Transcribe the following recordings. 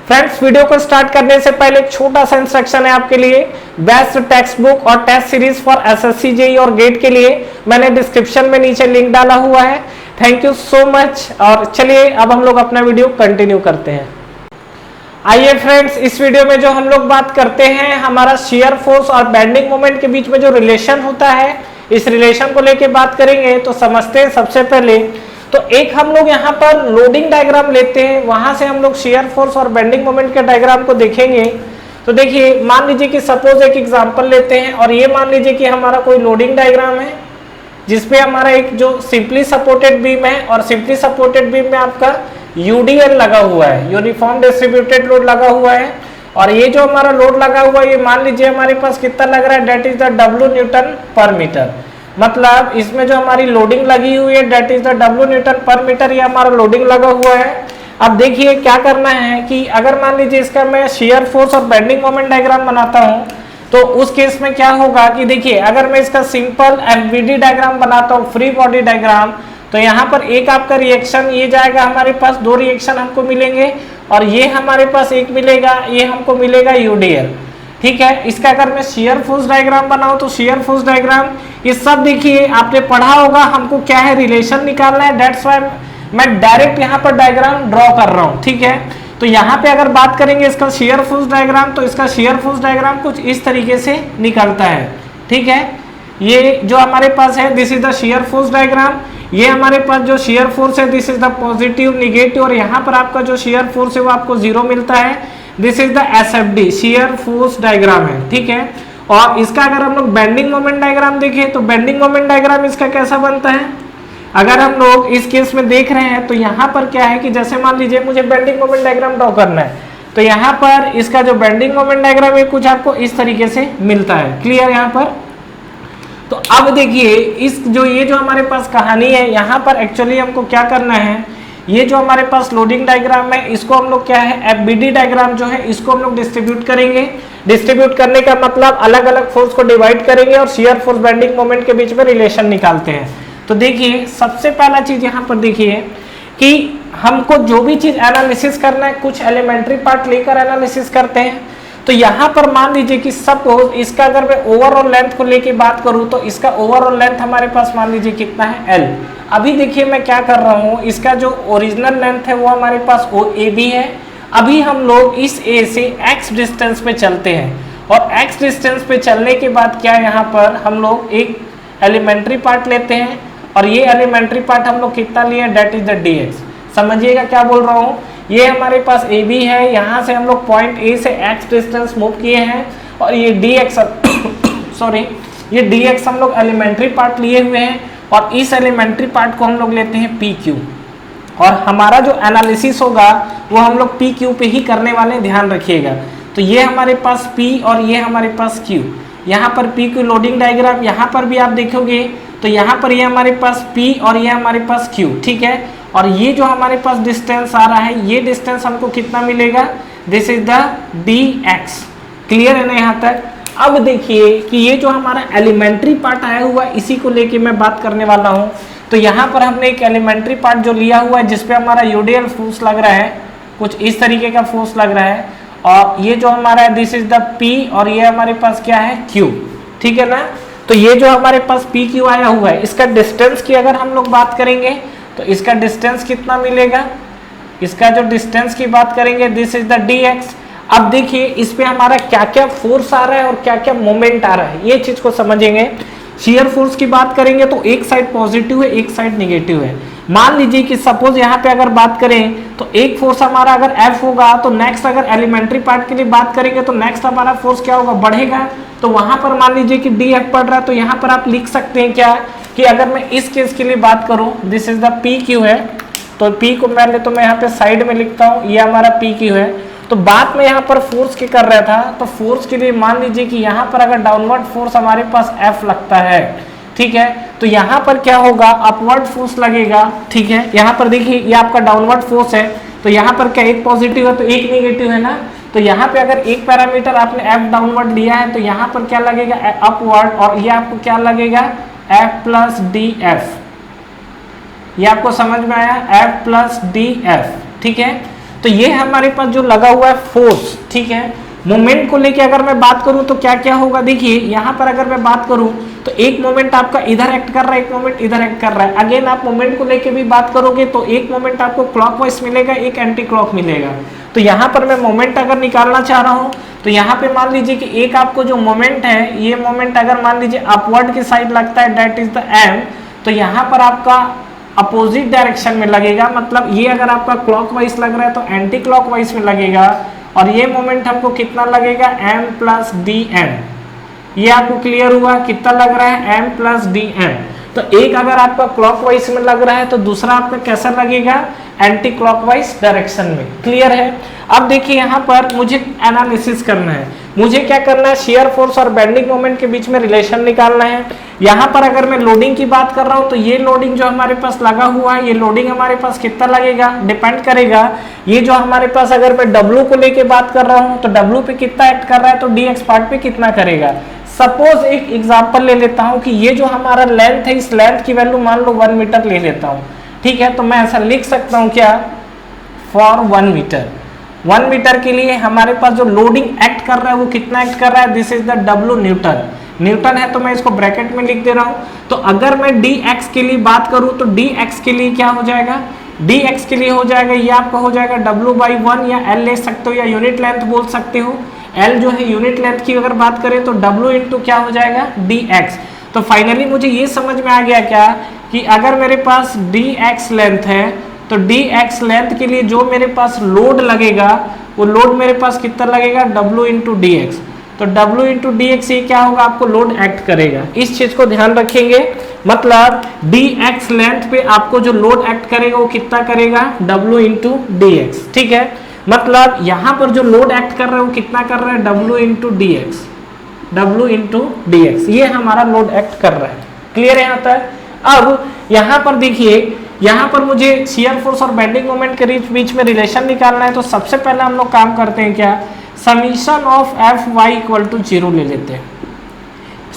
Friends, video को start करने से पहले एक छोटा सा इंस्ट्रक्शन है आपके लिए। बेस्ट टेक्स्ट बुक और test series for SSC JEE और गेट के लिए मैंने डिस्क्रिप्शन में नीचे लिंक डाला हुआ है। Thank you so much. और चलिए अब हम लोग अपना वीडियो कंटिन्यू करते हैं। आइए फ्रेंड्स, इस वीडियो में जो हम लोग बात करते हैं, हमारा शियर फोर्स और बेंडिंग मोमेंट के बीच में जो रिलेशन होता है, इस रिलेशन को लेके बात करेंगे। तो समझते हैं सबसे पहले तो एक हम लोग यहाँ पर लोडिंग डायग्राम लेते हैं, वहां से हम लोग शियर फोर्स और बेंडिंग मोमेंट के डायग्राम को देखेंगे। तो देखिए, मान लीजिए कि सपोज एक एग्जांपल लेते हैं और ये मान लीजिए कि हमारा कोई लोडिंग डायग्राम है जिसपे हमारा एक जो सिंपली सपोर्टेड बीम है और सिंपली सपोर्टेड बीम में आपका यूडीएल लगा हुआ है, यूनिफॉर्म डिस्ट्रीब्यूटेड लोड लगा हुआ है। और ये जो हमारा लोड लगा हुआ है, ये मान लीजिए हमारे पास कितना लग रहा है, that is the W newton per metre. मतलब इसमें जो हमारी लोडिंग लगी हुई है that is the W newton per metre, ये हमारा लोडिंग लगा हुआ है। अब देखिए क्या करना है कि अगर मान लीजिए इसका मैं शियर फोर्स और बेंडिंग मोमेंट डायग्राम बनाता हूँ, तो उस केस में क्या होगा कि देखिए, अगर मैं इसका सिंपल एफबीडी डायग्राम बनाता हूँ, फ्री बॉडी डायग्राम, तो यहाँ पर एक आपका रिएक्शन ये जाएगा, हमारे पास दो रिएक्शन हमको मिलेंगे और ये हमारे पास एक मिलेगा, ये हमको मिलेगा यूडीएल। ठीक है। इसका अगर मैं शियर फोर्स डायग्राम बनाऊं तो शियर फोर्स डायग्राम ये सब देखिए आपने पढ़ा होगा, हमको क्या है, रिलेशन निकालना है। दैट्स व्हाई मैं डायरेक्ट यहाँ पर डायग्राम ड्रॉ कर रहा हूँ। ठीक है। तो यहाँ पे अगर बात करेंगे इसका शियर फोर्स डायग्राम, तो इसका शियर फोर्स डायग्राम कुछ इस तरीके से निकलता है। ठीक है। ये जो हमारे पास है, this is the shear force diagram. ये हमारे पास जो शियर फोर्स है, this is the positive, negative, और यहाँ पर आपका जो शियर फोर्स है वो आपको 0 मिलता है। This is the SFD, shear force diagram है। ठीक है। और इसका अगर हम लोग बेंडिंग मोमेंट डायग्राम देखें तो बेंडिंग मोमेंट डायग्राम इसका कैसा बनता है, अगर हम लोग इस केस में देख रहे हैं तो यहाँ पर क्या है कि जैसे मान लीजिए मुझे बेंडिंग मोमेंट डायग्राम ड्रॉ करना है, तो यहाँ पर इसका जो बेंडिंग मोमेंट डायग्राम है कुछ आपको इस तरीके से मिलता है। क्लियर यहाँ पर। तो अब देखिए, इस जो ये जो हमारे पास कहानी है, यहाँ पर एक्चुअली हमको क्या करना है, ये जो हमारे पास लोडिंग डायग्राम है इसको हम लोग क्या है, एफबीडी डायग्राम जो है इसको हम लोग डिस्ट्रीब्यूट करेंगे। डिस्ट्रीब्यूट करने का मतलब अलग अलग फोर्स को डिवाइड करेंगे और शियर फोर्स बेंडिंग मोमेंट के बीच में रिलेशन निकालते हैं। तो देखिए, सबसे पहला चीज यहाँ पर देखिए कि हमको जो भी चीज एनालिसिस करना है, कुछ एलिमेंट्री पार्ट लेकर एनालिसिस करते हैं। तो यहाँ पर मान लीजिए कि सपोज इसका अगर मैं ओवरऑल लेंथ को लेके बात करूँ तो इसका ओवरऑल लेंथ हमारे पास मान लीजिए कितना है, एल। अभी देखिए मैं क्या कर रहा हूँ, इसका जो ओरिजिनल लेंथ है वो हमारे पास ओ ए बी है। अभी हम लोग इस ए से एक्स डिस्टेंस पे चलते हैं और एक्स डिस्टेंस पे चलने के बाद क्या, यहाँ पर हम लोग एक एलिमेंट्री पार्ट लेते हैं और ये एलिमेंट्री पार्ट हम लोग कितना लिए, that is the D X. समझिएगा क्या बोल रहा हूँ, ये हमारे पास ए बी है, यहाँ से हम लोग पॉइंट ए से एक्स डिस्टेंस मूव किए हैं और ये डी एक्स सॉरी ये डी एक्स हम लोग एलिमेंट्री पार्ट लिए हुए हैं और इस एलिमेंट्री पार्ट को हम लोग लेते हैं पी क्यू। और हमारा जो एनालिसिस होगा वो हम लोग पी क्यू पे ही करने वाले, ध्यान रखिएगा। तो ये हमारे पास पी और ये हमारे पास क्यू, यहाँ पर पी क्यू लोडिंग डायग्राम, यहाँ पर भी आप देखोगे तो यहाँ पर ये हमारे पास पी और ये हमारे पास क्यू। ठीक है। और ये जो हमारे पास डिस्टेंस आ रहा है, ये डिस्टेंस हमको कितना मिलेगा, this is the D x. Clear है ना यहाँ तक। अब देखिए कि ये जो हमारा एलिमेंट्री पार्ट आया हुआ है इसी को लेके मैं बात करने वाला हूँ। तो यहाँ पर हमने एक एलिमेंट्री पार्ट जो लिया हुआ है जिसपे हमारा यूडीएल फोर्स लग रहा है, कुछ इस तरीके का फोर्स लग रहा है। और ये जो हमारा है, दिस इज द पी और ये हमारे पास क्या है, क्यू। ठीक है ना। तो ये जो हमारे पास पी क्यू आया हुआ है, इसका डिस्टेंस की अगर हम लोग बात करेंगे तो इसका डिस्टेंस कितना मिलेगा, इसका जो डिस्टेंस की बात करेंगे, this is the D x. अब देखिए इस पे हमारा क्या क्या फोर्स आ रहा है और क्या क्या मोमेंट आ रहा है, ये चीज को समझेंगे। शियर फोर्स की बात करेंगे तो एक साइड पॉजिटिव है, एक साइड नेगेटिव है। मान लीजिए कि सपोज यहाँ पे अगर बात करें तो एक फोर्स हमारा अगर एफ होगा, तो नेक्स्ट अगर एलिमेंट्री पार्ट के लिए बात करेंगे तो नेक्स्ट हमारा फोर्स क्या होगा, बढ़ेगा। तो वहां पर मान लीजिए कि डी एफ पड़ रहा है, तो यहाँ पर आप लिख सकते हैं क्या कि अगर मैं इस केस के लिए बात करूं, this is the P Q है, तो पी को पहले तो मैं यहाँ पे साइड में लिखता हूँ, ये हमारा पी क्यू है। तो बात में यहाँ पर फोर्स की कर रहा था, तो फोर्स के लिए मान लीजिए कि यहाँ पर अगर डाउनवर्ड फोर्स हमारे पास एफ लगता है, ठीक है, तो यहाँ पर क्या होगा, अपवर्ड फोर्स लगेगा। ठीक है। यहाँ पर देखिए ये आपका डाउनवर्ड फोर्स है, तो यहाँ पर क्या, एक पॉजिटिव है तो एक नेगेटिव है ना। तो यहाँ पे अगर एक पैरामीटर आपने एफ डाउनवर्ड लिया है तो यहाँ पर क्या लगेगा, अपवर्ड, और ये आपको क्या लगेगा, एफ प्लस डी एफ। ये आपको समझ में आया, एफ प्लस डी एफ। ठीक है। तो ये हमारे पास जो लगा हुआ है फोर्स, ठीक है। मोमेंट को लेके अगर मैं बात करूं तो क्या क्या होगा, देखिए यहाँ पर अगर मैं बात करूं तो एक मोमेंट आपका इधर एक्ट कर रहा है, एक मोमेंट इधर एक्ट कर रहा है। अगेन आप मोमेंट को लेके भी बात करोगे तो एक मोमेंट आपको क्लॉकवाइज मिलेगा, एक एंटी क्लॉक मिलेगा। तो यहाँ पर मैं मोमेंट अगर निकालना चाह रहा हूँ तो यहाँ पे मान लीजिए कि एक आपको जो मोमेंट है, ये मोमेंट अगर मान लीजिए अपवर्ड की साइड लगता है, दैट इज द एम, तो यहाँ पर आपका अपोजिट डायरेक्शन में लगेगा, मतलब ये अगर आपका क्लॉकवाइज लग रहा है तो एंटी क्लॉकवाइज में लगेगा। और ये मोमेंट हमको कितना लगेगा, m प्लस डी एम। ये आपको क्लियर हुआ, कितना लग रहा है, m प्लस डी एम। तो एक अगर आपका क्लॉकवाइज में लग रहा है तो दूसरा आपका कैसा लगेगा, एंटी क्लॉकवाइज डायरेक्शन में। क्लियर है। अब देखिए यहाँ पर मुझे एनालिसिस करना है, मुझे क्या करना है, शियर फोर्स और बेंडिंग मोमेंट के बीच में रिलेशन निकालना है। यहाँ पर अगर मैं लोडिंग की बात कर रहा हूँ तो ये लोडिंग जो हमारे पास लगा हुआ है, ये लोडिंग हमारे पास कितना लगेगा, डिपेंड करेगा। ये जो हमारे पास अगर मैं W को लेके बात कर रहा हूँ तो W पे कितना एक्ट कर रहा है, तो dx पार्ट पे कितना करेगा। सपोज एक एग्जांपल ले लेता हूँ कि ये जो हमारा लेंथ है, इस लेंथ की वैल्यू मान लो 1 मीटर ले लेता हूँ, ठीक है। तो मैं ऐसा लिख सकता हूँ क्या, फॉर 1 मीटर, 1 मीटर के लिए हमारे पास जो लोडिंग एक्ट कर रहा है वो कितना एक्ट कर रहा है, this is the W Newton. Newton है तो मैं इसको ब्रैकेट में लिख दे रहा हूँ। तो अगर मैं dx के लिए बात करूँ तो dx के लिए क्या हो जाएगा, dx के लिए हो जाएगा, ये आपका हो जाएगा W/1, या L ले सकते हो या यूनिट लेंथ बोल सकते हो। L जो है यूनिट लेंथ की अगर बात करें तो W इंटू क्या हो जाएगा, dx। तो फाइनली मुझे ये समझ में आ गया क्या कि अगर मेरे पास dx लेंथ है तो dx लेंथ के लिए जो मेरे पास लोड लगेगा वो लोड मेरे पास कितना लगेगा, W इंटू dx। तो W इंटू dx ये क्या होगा, आपको लोड एक्ट करेगा। इस चीज को ध्यान रखेंगे, मतलब dx लेंथ पे आपको जो लोड एक्ट करेगा वो कितना करेगा, W इंटू dx, ठीक है। मतलब यहाँ पर जो लोड एक्ट कर रहा है वो कितना कर रहा है, W into dx, W into dx, ये हमारा लोड एक्ट कर रहा है। क्लियर है यहाँ तक। अब यहाँ पर देखिए, यहाँ पर मुझे शियर फोर्स और बेंडिंग मोमेंट के बीच में रिलेशन निकालना है। तो सबसे पहले हम लोग काम करते हैं क्या, summation of F Y equal to 0 ले लेते हैं।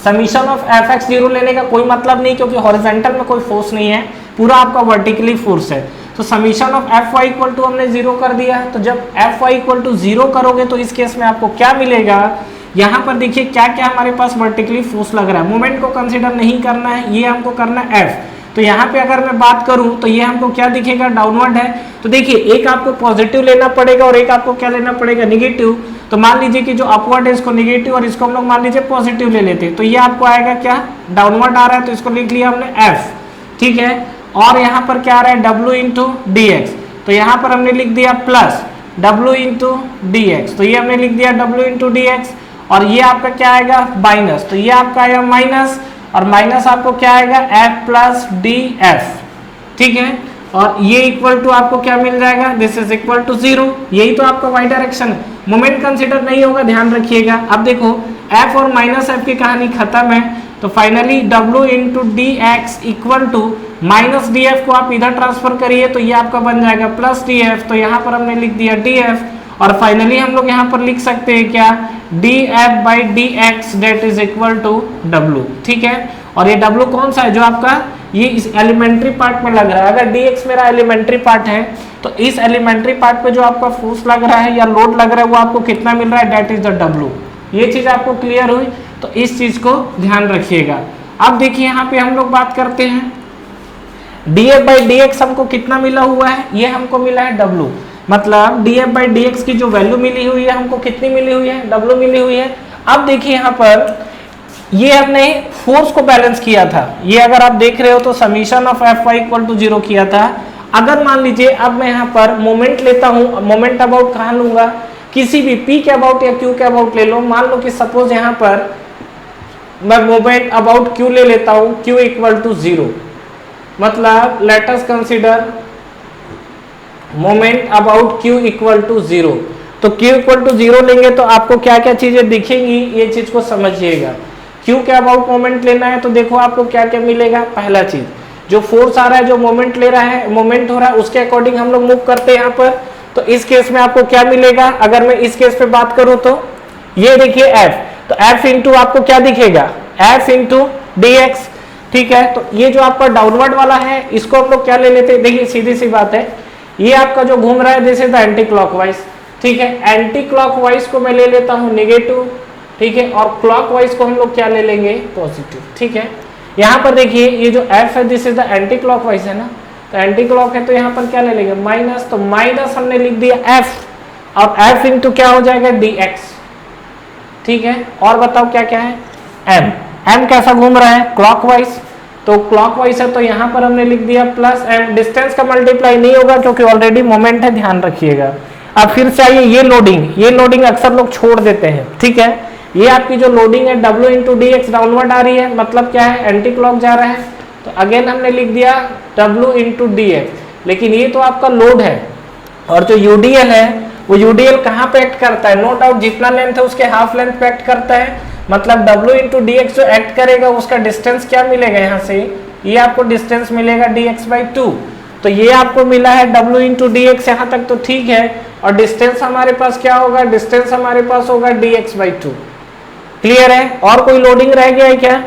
समीशन ऑफ एफ एक्स 0 लेने का कोई मतलब नहीं, क्योंकि हॉरिजॉन्टल में कोई फोर्स नहीं है, पूरा आपका वर्टिकली फोर्स है। तो summation of F Y equal to हमने 0 कर दिया है। तो जब एफ वाई इक्वल टू 0 करोगे तो इस केस में आपको क्या मिलेगा, यहाँ पर देखिए क्या क्या हमारे पास वर्टिकली फोर्स लग रहा है। मोमेंट को कंसिडर नहीं करना है, ये हमको करना है एफ। तो यहाँ पे अगर मैं बात करूं तो ये हमको क्या दिखेगा, डाउनवर्ड है। तो देखिए एक आपको पॉजिटिव लेना पड़ेगा और एक आपको क्या लेना पड़ेगा, निगेटिव। तो मान लीजिए कि जो अपवर्ड है इसको निगेटिव और इसको हम लोग मान लीजिए पॉजिटिव ले लेते हैं। तो ये आपको आएगा क्या, डाउनवर्ड आ रहा है, तो इसको लिख लिया हमने एफ, ठीक है। और यहाँ पर क्या आ रहा है, W इंटू dx। तो यहाँ पर हमने लिख दिया प्लस W इंटू dx। तो ये हमने लिख दिया W इंटू dx। और ये आपका क्या आएगा, माइनस। तो ये आपका आएगा माइनस, और माइनस आपको क्या आएगा, f प्लस डी एफ, ठीक है। और ये इक्वल टू आपको क्या मिल जाएगा, दिस इज इक्वल टू 0। यही तो आपका y डायरेक्शन है। मोमेंट कंसीडर नहीं होगा, ध्यान रखिएगा। अब देखो f और माइनस f की कहानी खत्म है। तो finally W into D X equal to minus D F को आप इधर ट्रांसफर करिए तो ये आपका बन जाएगा प्लस डी एफ। तो यहाँ पर हमने लिख दिया डी एफ, और फाइनली हम लोग यहाँ पर लिख सकते हैं क्या, D F by D X that is equal to W, ठीक है। और ये W कौन सा है, जो आपका ये इस एलिमेंट्री पार्ट में लग रहा है। अगर dx मेरा एलिमेंट्री पार्ट है तो इस एलिमेंट्री पार्ट पे जो आपका फोर्स लग रहा है या लोड लग रहा है वो आपको कितना मिल रहा है, डेट इज द W। ये चीज आपको क्लियर हुई, तो इस चीज को ध्यान रखिएगा। अब देखिए यहाँ पे हम लोग बात करते हैं df बाई dx हमको कितना मिला हुआ है, ये हमको मिला है W। मतलब df बाई dx की जो वैल्यू मिली हुई है हमको कितनी मिली हुई है, W मिली हुई है। अब देखिए यहाँ पर ये हमने फोर्स को बैलेंस किया था। ये अगर आप देख रहे हो तो summation of F Y equal to 0 किया था। अगर मान लीजिए अब मैं यहाँ पर मोमेंट लेता हूँ, मोमेंट अबाउट कहाँ लूंगा, किसी भी P के अबाउट या Q के अबाउट ले लो। मान लो कि सपोज यहाँ पर मैं मोमेंट अबाउट Q ले लेता हूँ, Q इक्वल टू 0। मतलब let us consider moment about Q equal to 0। तो Q इक्वल टू 0 लेंगे तो आपको क्या क्या चीजें दिखेंगी, ये चीज को समझिएगा। Q के अबाउट मोमेंट लेना है तो देखो आपको क्या क्या मिलेगा। पहला चीज, जो फोर्स आ रहा है, जो मोमेंट ले रहा है, मोमेंट हो रहा है, उसके अकॉर्डिंग हम लोग मूव करते हैं यहाँ पर। तो इस केस में आपको क्या मिलेगा, अगर मैं इस केस पे बात करूं तो ये देखिए F, तो F इंटू आपको क्या दिखेगा, F इंटू dx, ठीक है। तो ये जो आपका डाउनवर्ड वाला है इसको हम लोग क्या ले लेते हैं, देखिए सीधी सी बात है, ये आपका जो घूम रहा है this is the anti clockwise, ठीक है। एंटी क्लॉकवाइज को मैं ले लेता हूँ नेगेटिव, ठीक है, और क्लॉकवाइज को हम लोग क्या ले लेंगे, पॉजिटिव, ठीक है। यहाँ पर देखिए ये जो एफ है this is the anti clockwise है ना, तो एंटी क्लॉक है तो यहाँ पर क्या ले लेंगे, माइनस, तो माइनस हमने लिख दिया एफ, और एफ इंटू क्या हो जाएगा, डी एक्स, ठीक है। और बताओ क्या क्या है, एम, एम कैसा घूम रहा है, क्लॉकवाइज, तो क्लॉकवाइज है तो यहाँ पर हमने लिख दिया प्लस एम, डिस्टेंस का मल्टीप्लाई नहीं होगा क्योंकि ऑलरेडी मोमेंट है, ध्यान रखिएगा। अब फिर से आइए ये लोडिंग अक्सर लोग छोड़ देते हैं, ठीक है। ये आपकी जो लोडिंग है W into D X downward आ रही है, मतलब क्या है, एंटी क्लॉक जा रहा है, तो अगेन हमने लिख दिया W इंटू डी एक्स, लेकिन ये तो आपका लोड है, और जो यूडीएल है वो यूडीएल कहाँ पे एक्ट करता है, नो डाउट जितना लेंथ है उसके हाफ लेंथ पे एक्ट करता है, मतलब W इंटू डी एक्स जो एक्ट करेगा उसका डिस्टेंस क्या मिलेगा, यहाँ से ये आपको डिस्टेंस मिलेगा dx/2, तो ये आपको मिला है W इंटू डी एक्स, यहाँ तक तो ठीक है, और डिस्टेंस हमारे पास क्या होगा, डिस्टेंस हमारे पास होगा dx/2, क्लियर है। और कोई लोडिंग रह गया है क्या,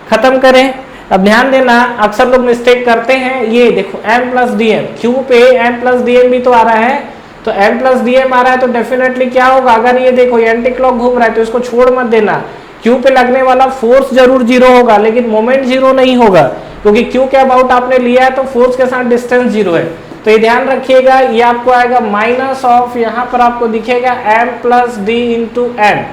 खत्म करें। अब ध्यान देना, अक्सर लोग मिस्टेक करते हैं, ये देखो m plus D M, Q पे m प्लस डी एम भी तो आ रहा है, तो m प्लस डी एम आ रहा है तो डेफिनेटली क्या होगा, अगर ये देखो एंटी क्लॉक घूम रहा है तो इसको छोड़ मत देना, क्यू पे लगने वाला फोर्स जरूर जीरो होगा लेकिन मोमेंट जीरो नहीं होगा, क्योंकि क्यू के अबाउट आपने लिया है तो फोर्स के साथ डिस्टेंस जीरो है, तो ये ध्यान रखिएगा। ये आपको आएगा माइनस ऑफ, यहाँ पर आपको दिखेगा m plus D into M,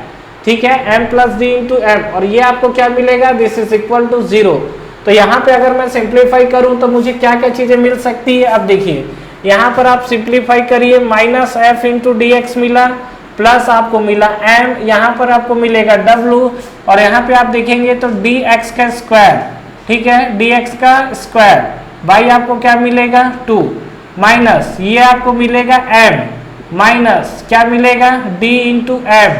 ठीक है, m plus D into M, और ये आपको क्या मिलेगा, दिस इज इक्वल टू 0। तो यहाँ पे अगर मैं सिंप्लीफाई करूँ तो मुझे क्या क्या चीजें मिल सकती है, अब देखिए यहाँ पर आप सिंप्लीफाई करिए, minus F into D x मिला, प्लस आपको मिला m, यहाँ पर आपको मिलेगा w, और यहाँ पे आप देखेंगे तो dx का स्क्वायर, ठीक है, dx का स्क्वायर बाई आपको क्या मिलेगा 2, माइनस ये आपको मिलेगा m, माइनस क्या मिलेगा d into M,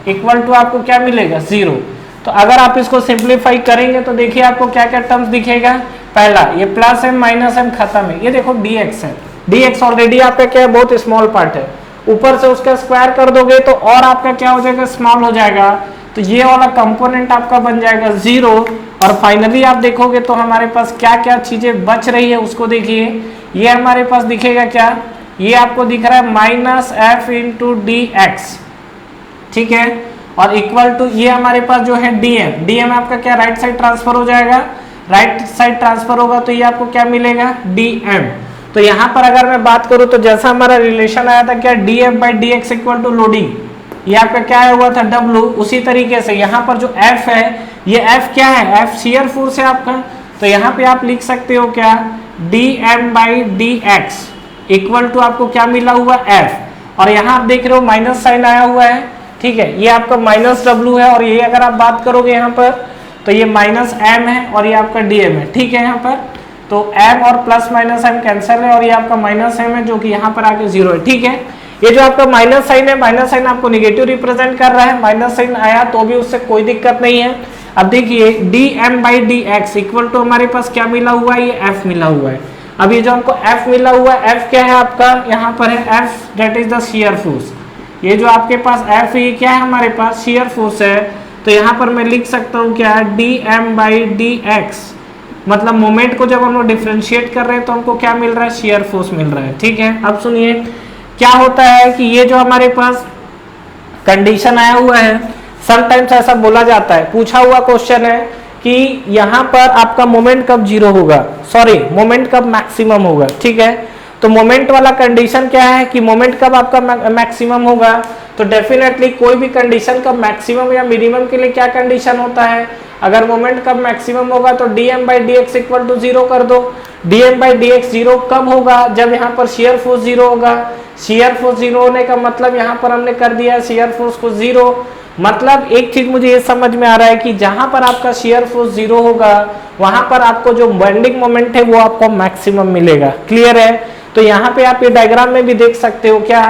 equal to आपको क्या मिलेगा 0। तो अगर आप इसको सिंप्लीफाई करेंगे तो देखिए आपको क्या क्या टर्म्स दिखेगा, पहला ये प्लस m माइनस m खत्म है, ये देखो dx है, dx ऑलरेडी आपका क्या है, बहुत स्मॉल पार्ट है, ऊपर से उसका स्क्वायर कर दोगे तो और आपका क्या हो जाएगा, स्मॉल हो जाएगा, तो ये वाला कंपोनेंट आपका बन जाएगा 0, और फाइनली आप देखोगे तो हमारे पास क्या क्या चीजें बच रही है उसको देखिए, ये हमारे पास दिखेगा क्या, ये आपको दिख रहा है minus F into D x, ठीक है, और इक्वल टू ये हमारे पास जो है डीएम आपका क्या राइट साइड ट्रांसफर हो जाएगा, राइट साइड ट्रांसफर होगा तो ये आपको क्या मिलेगा डीएम। तो यहाँ पर अगर मैं बात करूँ तो जैसा हमारा रिलेशन आया था क्या, df by D X equal to loading, ये आपका क्या आया हुआ था w, उसी तरीके से यहाँ पर जो f है, ये f क्या है, f शियर फोर्स है आपका, तो यहाँ पे आप लिख सकते हो क्या, dm by D X equal to आपको क्या मिला हुआ f, और यहाँ आप देख रहे हो माइनस साइन आया हुआ है, ठीक है, ये आपका माइनस w है, और ये अगर आप बात करोगे यहाँ पर तो ये माइनस m है और ये आपका dm है, ठीक है, यहाँ पर तो m और प्लस माइनस m कैंसिल है, और ये आपका माइनस m है जो कि यहाँ पर आके 0 है, ठीक है। ये जो आपका माइनस साइन है, माइनस साइन आपको नेगेटिव रिप्रेजेंट कर रहा है, माइनस साइन आया तो भी उससे कोई दिक्कत नहीं है। अब देखिए dm by D X equal to हमारे पास क्या मिला हुआ है, ये f मिला हुआ है। अब ये जो हमको f मिला हुआ है, f क्या है आपका, यहाँ पर है f that is the shear force, ये जो आपके पास f है ये क्या है हमारे पास शियर फोर्स है, तो यहाँ पर मैं लिख सकता हूँ क्या, dm बाई डी एक्स, मतलब मोमेंट को जब हम लोग डिफरेंशिएट कर रहे हैं तो हमको क्या मिल रहा है, शियर फोर्स मिल रहा है, ठीक है। अब सुनिए क्या होता है कि ये जो हमारे पास कंडीशन आया हुआ है, समटाइम्स ऐसा बोला जाता है, पूछा हुआ क्वेश्चन है कि यहाँ पर आपका मोमेंट कब जीरो होगा, सॉरी मोमेंट कब मैक्सिमम होगा, ठीक है। तो मोमेंट वाला कंडीशन क्या है कि मोमेंट कब आपका मैक्सिमम होगा, तो डेफिनेटली कोई भी कंडीशन का मैक्सिमम या मिनिमम के लिए क्या कंडीशन होता है, अगर मोमेंट कब मैक्सिमम होगा तो dm by D X equal to 0 कर दो। dm बाई डी एक्स 0 कब होगा, जब यहाँ पर शियर फोर्स 0 होगा, शियर फोर्स 0 होने का मतलब यहाँ पर हमने कर दिया शियर फोर्स को 0, मतलब एक चीज मुझे ये समझ में आ रहा है कि जहां पर आपका शियर फोर्स 0 होगा वहां पर आपको जो बेंडिंग मोमेंट है वो आपको मैक्सिमम मिलेगा, क्लियर है। तो यहाँ पे आप ये डायग्राम में भी देख सकते हो क्या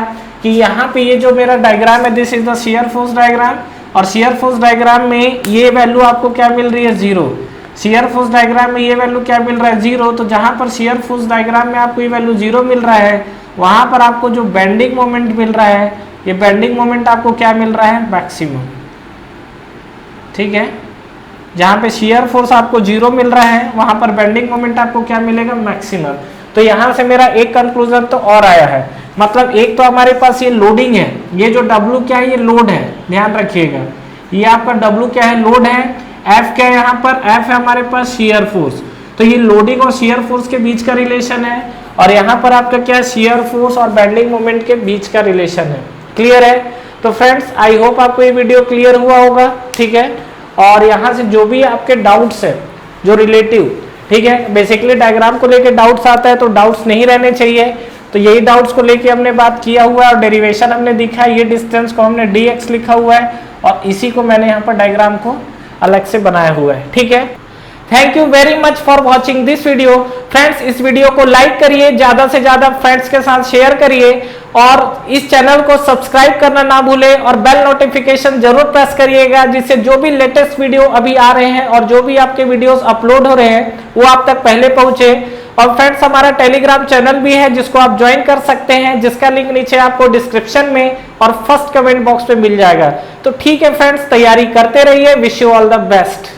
कि यहाँ पे ये जो मेरा डायग्राम है this is the shear force diagram, और शियर फोर्स डायग्राम में ये वैल्यू आपको क्या मिल रही है 0, शियर फोर्स डायग्राम में ये वैल्यू क्या मिल रहा है 0, तो जहां पर शियर फोर्स डायग्राम में आपको ये वैल्यू 0 मिल रहा है वहां पर आपको जो बेंडिंग मोमेंट मिल रहा है, ये बेंडिंग मोमेंट आपको क्या मिल रहा है मैक्सिमम, ठीक है। जहां पे शियर फोर्स आपको 0 मिल रहा है वहां पर बेंडिंग मोमेंट आपको क्या मिलेगा मैक्सिमम। तो यहाँ से मेरा एक कंक्लूजन तो और आया है, मतलब एक तो हमारे पास ये लोडिंग है, ये जो W क्या है, ये लोड है, ध्यान रखिएगा, ये आपका W क्या है, लोड है, F क्या है यहाँ पर, F है हमारे पास शियर फोर्स, तो ये लोडिंग और शियर फोर्स के बीच का रिलेशन है, और यहाँ पर आपका क्या है, शियर फोर्स और बेंडिंग मोमेंट के बीच का रिलेशन है। क्लियर है? तो फ्रेंड्स आई होप आपको ये वीडियो क्लियर हुआ होगा, ठीक है। और यहाँ से जो भी आपके डाउट्स है जो रिलेटिव, ठीक है, बेसिकली डायग्राम को लेके डाउट्स आता है तो डाउट्स नहीं रहने चाहिए, तो यही डाउट्स को लेके हमने बात किया हुआ है, और डेरिवेशन हमने दिखा है, ये डिस्टेंस को हमने dx लिखा हुआ है, और इसी को मैंने यहाँ पर डायग्राम को अलग से बनाया हुआ है, ठीक है। Thank you very much for watching this video. Friends इस वीडियो को लाइक करिए, ज्यादा से ज्यादा फ्रेंड्स के साथ शेयर करिए, और इस चैनल को सब्सक्राइब करना ना भूलें, और बेल नोटिफिकेशन जरूर प्रेस करिएगा, जिससे जो भी लेटेस्ट वीडियो अभी आ रहे हैं और जो भी आपके वीडियोस अपलोड हो रहे हैं वो आप तक पहले पहुंचे। और फ्रेंड्स हमारा टेलीग्राम चैनल भी है जिसको आप ज्वाइन कर सकते हैं, जिसका लिंक नीचे आपको डिस्क्रिप्शन में और फर्स्ट कमेंट बॉक्स पे मिल जाएगा। तो ठीक है फ्रेंड्स, तैयारी करते रहिए, wish you all the best.